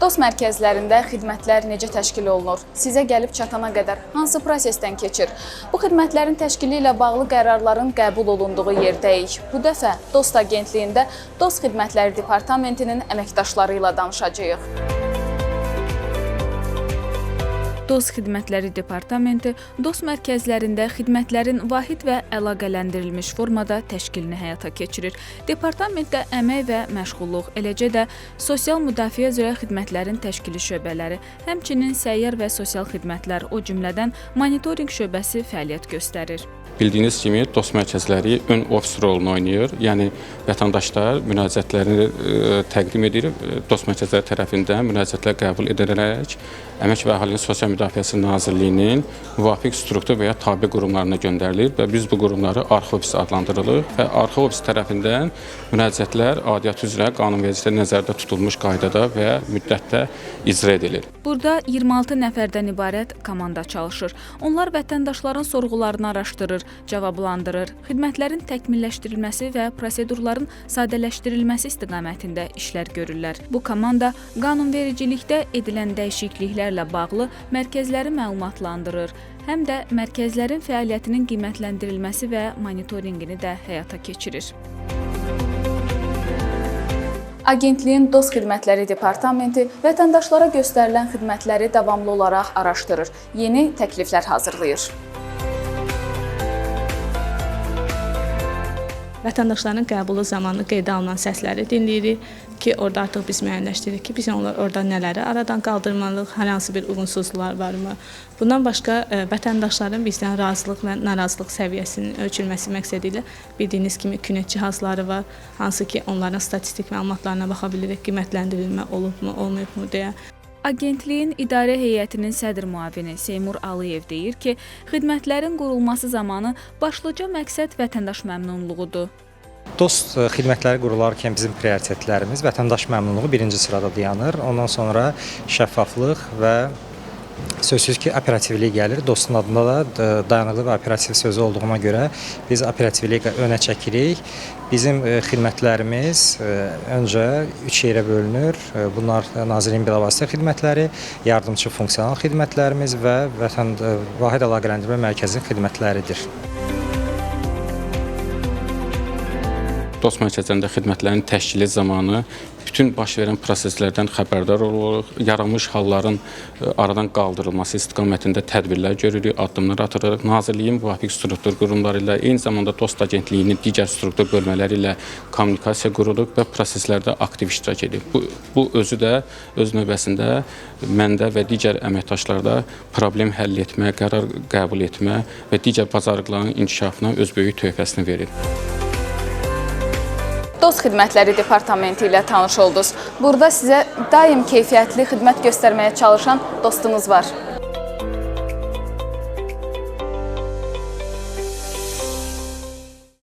DOST mərkəzlərində xidmətlər necə təşkil olunur? Sizə gəlib çatana qədər hansı prosesdən keçir? Bu xidmətlərin təşkili ilə bağlı qərarların qəbul olunduğu yerdəyik. Bu dəfə DOST agentliyində DOST Xidmətləri Departamentinin əməkdaşları ilə danışacağıq. DOST Xidmətləri Departamenti DOST mərkəzlərində xidmətlərin vahid və əlaqələndirilmiş formada təşkilini həyata keçirir. Departamentdə əmək və məşğulluq, eləcə də sosial müdafiə üzrə xidmətlərin təşkili şöbələri, həmçinin səyyar və sosial xidmətlər, o cümlədən monitorinq şöbəsi fəaliyyət göstərir. Bildiyiniz kimi DOST mərkəzləri ön ofis rolunu oynayır. Yəni vətəndaşlar müraciətlərini təqdim edir. DOST mərkəzləri tərəfindən müraciətlər qəbul edilərək Əmək və Əhalinin Sosial Müdafiəsi Nazirliyinin müvafiq struktur və ya tabe qurumlarına göndərilir və biz bu qurumları arxa ofis adlandırırıq və arxa ofis tərəfindən müraciətlər aidiyyatı üzrə qanunvericilikdə nəzərdə tutulmuş qaydada və müddətdə icra edilir. Burada 26 nəfərdən ibarət komanda çalışır. Onlar vətəndaşların sorğularını araşdırır, cavablandırır, xidmətlərin təkmilləşdirilməsi və prosedurların sadələşdirilməsi istiqamətində işlər görürlər. Bu komanda qanunvericilikdə edilən dəyişikliklərlə bağlı mərkəzləri məlumatlandırır, həm də mərkəzlərin fəaliyyətinin qiymətləndirilməsi və monitorinqini də həyata keçirir. Agentliyin DOST Xidmətləri Departamenti vətəndaşlara göstərilən xidmətləri davamlı olaraq araşdırır, yeni təkliflər hazırlayır. Vətəndaşların qəbulu zamanı qeydə alınan səsləri dinləyirik ki, orada artıq biz müəyyənləşdiririk ki, biz orada nələri aradan qaldırmalıyıq, hər hansı bir uyğunsuzluqlar varmı? Bundan başqa vətəndaşların bizdən razılıq və narazılıq səviyyəsinin ölçülməsi məqsədi ilə bildiyiniz kimi Künet cihazları var, hansı ki, onların statistik məlumatlarına baxa bilirik, qiymətləndirilmə olubmu, olmayıbmı deyə. Agentliyin idarə heyətinin sədr müavini Seymur Aliyev deyir ki, xidmətlərin qurulması zamanı başlıca məqsəd vətəndaş məmnunluğudur. DOST xidmətləri qurularkən bizim prioritetlərimiz vətəndaş məmnunluğu birinci sırada dayanır. Ondan sonra şəffaflıq və sözsüz ki, operativlik gəlir. DOST-un adında da dayanıqlı və operativ sözü olduğuna görə biz operativliyi önə çəkirik. Bizim xidmətlərimiz öncə 3 yerə bölünür. Bunlar Nazirliyin bilavasitə xidmətləri, yardımçı funksional xidmətlərimiz və vahid əlaqələndirmə mərkəzinin xidmətləridir. DOST mərkəzlərində xidmətlərin təşkili zamanı bütün baş verən proseslərdən xəbərdar oluruq, yaranmış halların aradan qaldırılması istiqamətində tədbirlər görürük, addımlar atırıq. Nazirliyin müvafiq struktur qurumları ilə, eyni zamanda DOST agentliyinin digər struktur bölmələri ilə kommunikasiya qururuq və proseslərdə aktiv iştirak edirik. Bu özü də öz növbəsində məndə və digər əməkdaşlarda problem həll etmə, qərar qəbul etmə və digər bacarıqların inkişafına öz böyük töhfəsini verir. DOST Xidmətləri Departamenti ilə tanış oldunuz. Burada sizə daim keyfiyyətli xidmət göstərməyə çalışan dostunuz var.